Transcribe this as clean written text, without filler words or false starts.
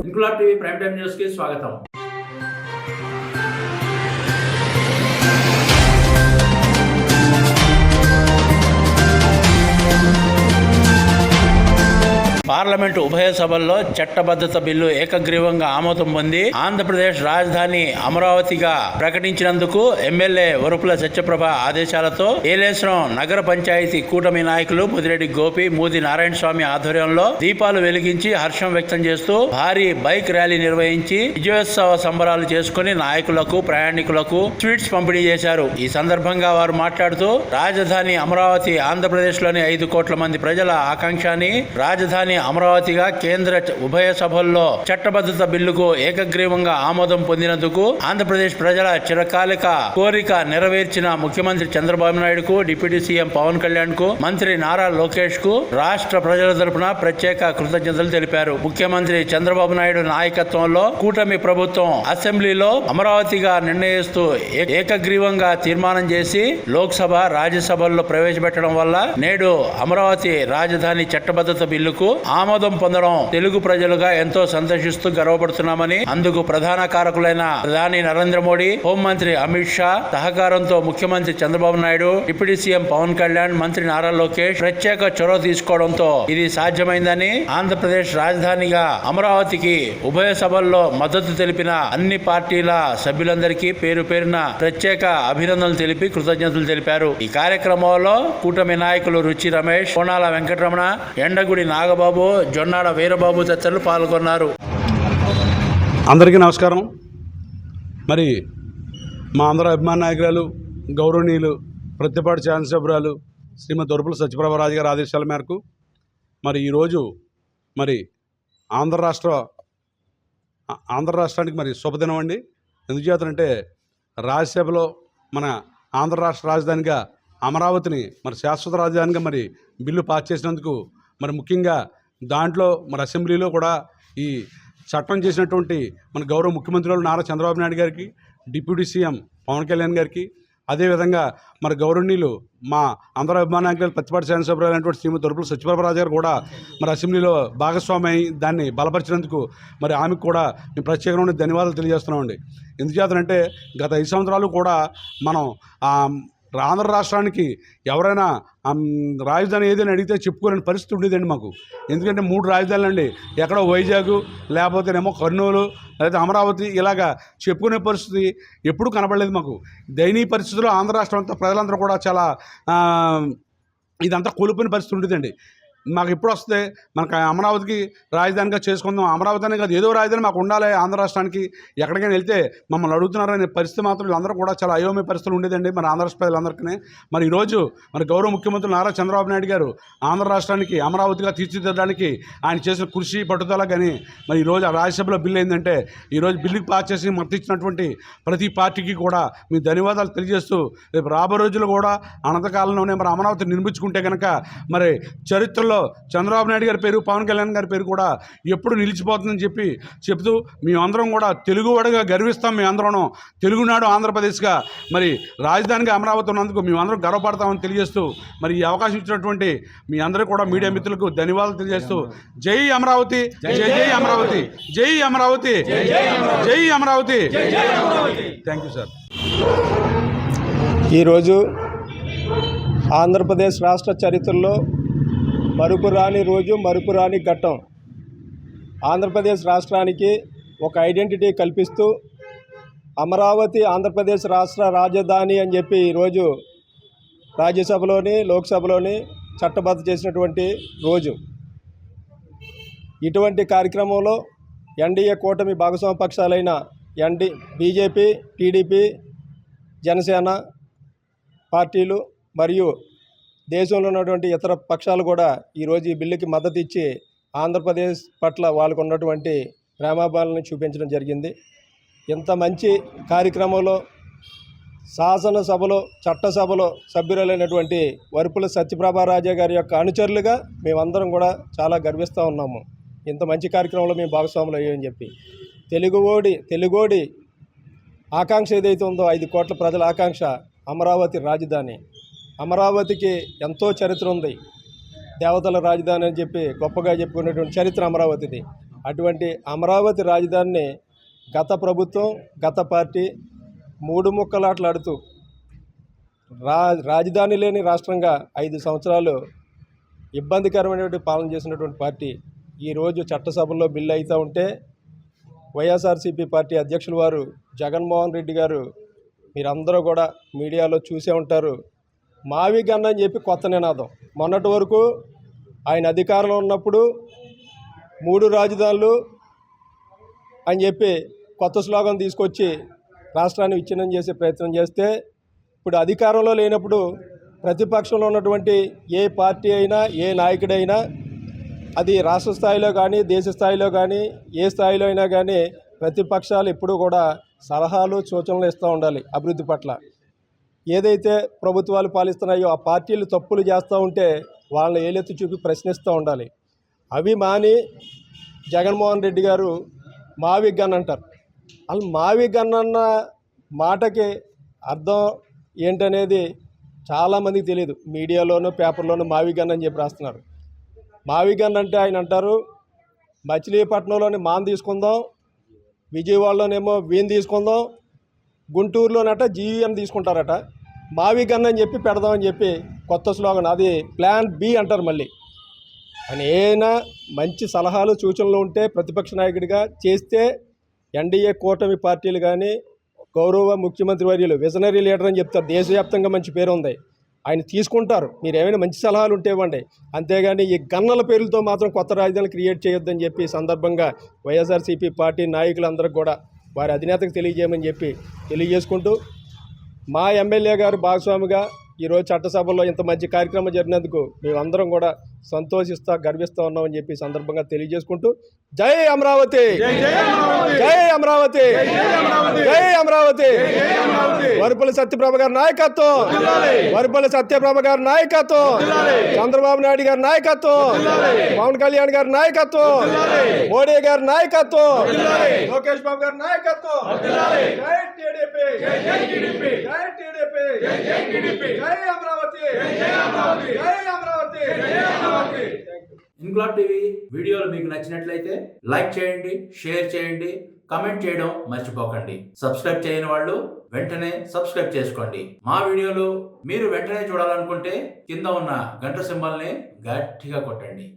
Inquilab TV prime time news కి స్వాగతం. Parliament ఉభయ సభల్లో చట్టబద్ధత బిల్లు ఏకగ్రీవంగా ఆమోదం పొంది ఆంధ్రప్రదేశ్ రాజధాని అమరావతిగా ప్రకటించినందుకు ఎమ్మెల్యే వరుపుల సత్యప్రభ ఆదేశాలతో ఏలేశ్వరం నగర పంచాయతీ కూటమి నాయకులు ముదిరెడ్డి గోపి, మూది నారాయణ స్వామి ఆధ్వర్యంలో దీపాలు వెలిగించి హర్షం వ్యక్తం చేస్తూ భారీ బైక్ ర్యాలీ నిర్వహించి విజయోత్సవ సంబరాలు చేసుకుని నాయకులకు, ప్రయాణికులకు స్వీట్స్ పంపిణీ చేశారు. ఈ సందర్భంగా వారు మాట్లాడుతూ రాజధాని అమరావతి ఆంధ్రప్రదేశ్ లోని 5 కోట్ల మంది ప్రజల ఆకాంక్షని రాజధాని అమరావతిగా కేంద్ర ఉభయ సభల్లో చట్టబద్ధత బిల్లుకు ఏకగ్రీవంగా ఆమోదం పొందినందుకు ఆంధ్రప్రదేశ్ ప్రజల చిరకాలిక కోరిక నెరవేర్చిన ముఖ్యమంత్రి చంద్రబాబు నాయుడుకు, డిప్యూటీ సీఎం పవన్ కళ్యాణ్ కు, మంత్రి నారా లోకేష్ కు రాష్ట్ర ప్రజల తరపున ప్రత్యేక కృతజ్ఞతలు తెలిపారు. ముఖ్యమంత్రి చంద్రబాబు నాయుడు నాయకత్వంలో కూటమి ప్రభుత్వం అసెంబ్లీలో అమరావతిగా నిర్ణయిస్తూ ఏకగ్రీవంగా తీర్మానం చేసి లోక్సభ, రాజ్యసభల్లో ప్రవేశపెట్టడం వల్ల నేడు అమరావతి రాజధాని చట్టబద్ధత బిల్లుకు ఆమోదం పొందడం తెలుగు ప్రజలుగా ఎంతో సంతోషిస్తూ గర్వపడుతున్నామని, అందుకు ప్రధాన కారకులైన ప్రధాని నరేంద్ర మోడీ, హోంమంత్రి అమిత్ షా సహకారంతో ముఖ్యమంత్రి చంద్రబాబు నాయుడు, డిప్యూటీ సీఎం పవన్ కళ్యాణ్, మంత్రి నారా లోకేష్ ప్రత్యేక చొరవ తీసుకోవడంతో ఇది సాధ్యమైందని ఆంధ్రప్రదేశ్ రాజధానిగా అమరావతికి ఉభయ సభల్లో మద్దతు తెలిపిన అన్ని పార్టీల సభ్యులందరికీ పేరు పేరున ప్రత్యేక అభినందనలు తెలిపి కృతజ్ఞతలు తెలిపారు. ఈ కార్యక్రమంలో కూటమి నాయకులు రుచి రమేష్, కోనాల వెంకటరమణ, ఎండగుడి నాగబాబు, జొన్నాడ వీరబాబు తదితరులు పాల్గొన్నారు. అందరికీ నమస్కారం. మరి మా అందరూ అభిమాన నాయకురాలు, గౌరవనీయులు, ప్రతిపాటి శాసనసభ్యురాలు శ్రీమతి వరుపుల సత్యప్రభరాజు గారి ఆదేశాల మేరకు మరి ఈరోజు మరి ఆంధ్ర రాష్ట్రానికి మరి శుభదినం అండి. ఎందుచేతంటే రాజ్యసభలో మన ఆంధ్ర రాష్ట్ర రాజధానిగా అమరావతిని మరి శాశ్వత రాజధానిగా మరి బిల్లు పాస్ చేసినందుకు మరి ముఖ్యంగా దాంట్లో మరి అసెంబ్లీలో కూడా ఈ చట్టం చేసినటువంటి మన గౌరవ ముఖ్యమంత్రులు నారా చంద్రబాబు నాయుడు గారికి, డిప్యూటీ సీఎం పవన్ కళ్యాణ్ గారికి, అదేవిధంగా మరి గౌరవనీయులు మా అందరూ అభిమాన నాయకులు ప్రతిపాటి శాసనసభ్యులు అయినటువంటి శ్రీమతి వరుపుల సత్యప్రభరాజు గారు కూడా మరి అసెంబ్లీలో భాగస్వామి అయి దాన్ని బలపరిచినందుకు మరి ఆమెకు కూడా మేము ప్రత్యేకమైన ధన్యవాదాలు తెలియజేస్తున్నామండి. ఎందుచేతనంటే గత 5 సంవత్సరాలు కూడా మనం ఆంధ్ర రాష్ట్రానికి ఎవరైనా రాజధాని ఏదైనా అడిగితే చెప్పుకోలేని పరిస్థితి ఉండేదండి మాకు. ఎందుకంటే 3 రాజధానులు అండి, ఎక్కడో వైజాగ్, లేకపోతేనేమో కర్నూలు, లేకపోతే అమరావతి, ఇలాగా చెప్పుకునే పరిస్థితి ఎప్పుడూ కనబడలేదు మాకు. దయనీయ పరిస్థితుల్లో ఆంధ్ర రాష్ట్రం అంతా ప్రజలందరూ కూడా చాలా ఇదంతా కోల్పోయిన పరిస్థితి ఉండేదండి. మాకు ఎప్పుడు వస్తే మనకు అమరావతికి రాజధానిగా చేసుకుందాం, అమరావతి అనే కాదు ఏదో రాజధాని మాకు ఉండాలి ఆంధ్ర రాష్ట్రానికి, ఎక్కడికైనా వెళ్తే మమ్మల్ని అడుగుతున్నారనే పరిస్థితి మాత్రం వీళ్ళందరూ కూడా చాలా అయోమయ పరిస్థితులు ఉండేదండి మన ఆంధ్ర రాష్ట్ర ప్రజలందరికీ. మరి ఈరోజు మన గౌరవ ముఖ్యమంత్రి నారా చంద్రబాబు నాయుడు గారు ఆంధ్ర రాష్ట్రానికి అమరావతిగా తీర్చిదిద్దడానికి ఆయన చేసిన కృషి, పట్టుదల కానీ మరి ఈరోజు రాజ్యసభలో బిల్లు ఏంటంటే ఈరోజు బిల్లుకి పాస్ చేసి మద్దతు ఇచ్చినటువంటి ప్రతి పార్టీకి కూడా మీ ధన్యవాదాలు తెలియజేస్తూ రేపు రాబోయే రోజులు కూడా అనంతకాలంలోనే మరి అమరావతి నిర్మించుకుంటే కనుక మరి చరిత్రలో చంద్రబాబు నాయుడు గారి పేరు, పవన్ కళ్యాణ్ గారి పేరు కూడా ఎప్పుడు నిలిచిపోతుందని చెప్తూ మేమందరం కూడా తెలుగువాడుగా గర్విస్తాం. మేమందరం తెలుగునాడు ఆంధ్రప్రదేశ్గా మరి రాజధానిగా అమరావతి ఉన్నందుకు మేమందరం గర్వపడతామని తెలియజేస్తూ మరి ఈ అవకాశం ఇచ్చినటువంటి మీ అందరూ కూడా మీడియా మిత్రులకు ధన్యవాదాలు తెలియజేస్తూ జై అమరావతి, జై జై అమరావతి, జై అమరావతి, జై అమరావతి. Thank you sir. ఈరోజు ఆంధ్రప్రదేశ్ రాష్ట్ర చరిత్రలో మరుపురాని రోజు, మరుపురాని ఘట్టం. ఆంధ్రప్రదేశ్ రాష్ట్రానికి ఒక ఐడెంటిటీ కల్పిస్తూ అమరావతి ఆంధ్రప్రదేశ్ రాష్ట్ర రాజధాని అని చెప్పి ఈరోజు రాజ్యసభలోని, లోక్సభలోని చట్టబద్ధ చేసినటువంటి రోజు. ఇటువంటి కార్యక్రమంలో ఎన్డీఏ కూటమి భాగస్వామ్య పక్షాలైన బీజేపీ, టీడీపీ, జనసేన పార్టీలు మరియు దేశంలో ఉన్నటువంటి ఇతర పక్షాలు కూడా ఈరోజు ఈ బిల్లుకి మద్దతు ఇచ్చి ఆంధ్రప్రదేశ్ పట్ల వాళ్ళకు ఉన్నటువంటి ప్రేమాభావాలను చూపించడం జరిగింది. ఇంత మంచి కార్యక్రమంలో శాసనసభలో, చట్టసభలో సభ్యురాలైనటువంటి వరుపుల సత్యప్రభరాజు గారి యొక్క అనుచరులుగా మేమందరం కూడా చాలా గర్విస్తూ ఉన్నాము. ఇంత మంచి కార్యక్రమంలో మేము భాగస్వాములు అయ్యామని చెప్పి తెలుగోడి ఆకాంక్ష ఏదైతే ఉందో 5 కోట్ల ప్రజల ఆకాంక్ష అమరావతి రాజధాని. అమరావతికి ఎంతో చరిత్ర ఉంది. దేవతల రాజధాని అని చెప్పి గొప్పగా చెప్పుకునేటువంటి చరిత్ర అమరావతిది. అటువంటి అమరావతి రాజధానిని గత ప్రభుత్వం, గత పార్టీ 3 ముక్కలాటలాడుతూ రాజధాని లేని రాష్ట్రంగా 5 సంవత్సరాలు ఇబ్బందికరమైనటువంటి పాలన చేసినటువంటి పార్టీ ఈరోజు చట్టసభల్లో బిల్లు అవుతూ ఉంటే వైఎస్ఆర్సీపీ పార్టీ అధ్యక్షులు వారు జగన్మోహన్ రెడ్డి గారు, మీరందరూ కూడా మీడియాలో చూసే ఉంటారు, మావి గన్న అని చెప్పి కొత్త నినాదం. మొన్నటి వరకు ఆయన అధికారంలో ఉన్నప్పుడు 3 రాజధానులు అని చెప్పి కొత్త స్లోగన్ తీసుకొచ్చి రాష్ట్రాన్ని విచ్ఛిన్నం చేసే ప్రయత్నం చేస్తే, ఇప్పుడు అధికారంలో లేనప్పుడు ప్రతిపక్షంలో ఉన్నటువంటి ఏ పార్టీ అయినా, ఏ నాయకుడైనా, అది రాష్ట్ర స్థాయిలో కానీ, దేశ స్థాయిలో కానీ, ఏ స్థాయిలో అయినా కానీ ప్రతిపక్షాలు ఎప్పుడూ కూడా సలహాలు, సూచనలు ఇస్తూ ఉండాలి అభివృద్ధి పట్ల. ఏదైతే ప్రభుత్వాలు పాలిస్తున్నాయో ఆ పార్టీలు తప్పులు చేస్తూ ఉంటే వాళ్ళని ఏలెత్తి చూపి ప్రశ్నిస్తూ ఉండాలి. అవి మాని జగన్మోహన్ రెడ్డి గారు మావి గన్ అంటారు. అసలు మావి గన్ అన్న మాటకి అర్థం ఏంటనేది చాలామందికి తెలియదు. మీడియాలోనూ పేపర్లోనూ మావి గన్ అని చెప్పి రాస్తున్నారు. మావి గన్ అంటే ఆయన అంటారు, మచిలీపట్నంలోని మాన్ తీసుకుందాం, విజయవాడలోనేమో వీన్ తీసుకుందాం, గుంటూరులోనట జీవీఎం తీసుకుంటారట. మావి గన్ అని చెప్పి పెడదామని చెప్పి కొత్త స్లోగన్, అది ప్లాన్ బి అంటారు. మళ్ళీ ఆయన ఏమైనా మంచి సలహాలు, సూచనలు ఉంటే ప్రతిపక్ష నాయకుడిగా చేస్తే ఎన్డీఏ కూటమి పార్టీలు కానీ, గౌరవ ముఖ్యమంత్రి వర్యులు విజనరీ లీడర్ అని చెప్తారు. దేశవ్యాప్తంగా మంచి పేరు ఉంది, ఆయన తీసుకుంటారు. మీరు ఏమైనా మంచి సలహాలు ఉంటే ఇవ్వండి, అంతేగాని ఈ గన్నల పేర్లతో మాత్రం కొత్త రాజధాని క్రియేట్ చేయొద్దని చెప్పి సందర్భంగా వైఎస్ఆర్సీపీ పార్టీ నాయకులందరికీ కూడా వారి అధినేతకు తెలియజేయమని చెప్పి తెలియజేసుకుంటూ, మా ఎమ్మెల్యే గారు భాగస్వామిగా ఈరోజు చట్టసభలో ఇంత మంచి కార్యక్రమం జరిగినందుకు మేమందరం కూడా సంతోషిస్తూ గర్విస్తూ ఉన్నామని చెప్పి సందర్భంగా తెలియజేసుకుంటూ, జై అమరావతి, జై అమరావతి, జై అమరావతి. వరుపుల సత్యప్రభ గారి నాయకత్వం, వరుపుల సత్యప్రభ గారి నాయకత్వం, చంద్రబాబు నాయుడు గారి నాయకత్వం, పవన్ కళ్యాణ్ గారి నాయకత్వం, మోడీ గారి నాయకత్వం, లోకేష్ బాబు గారి నాయకత్వం. జై టీడీపీ, జై టీడీపీ, జై టీడీపీ, జై టీడీపీ, జై అమరావతి, జై అమరావతి, జై అమరావతి, జై అమరావతి. ఇంక్లాబ్ టీవీ వీడియోలు మీకు నచ్చినట్లయితే లైక్ చేయండి, షేర్ చేయండి, కమెంట్ చేయడం మర్చిపోకండి. సబ్స్క్రైబ్ చేయని వాళ్ళు వెంటనే సబ్స్క్రైబ్ చేసుకోండి. మా వీడియోలు మీరు వెంటనే చూడాలనుకుంటే కింద ఉన్న గంట సింబల్ని గట్టిగా కొట్టండి.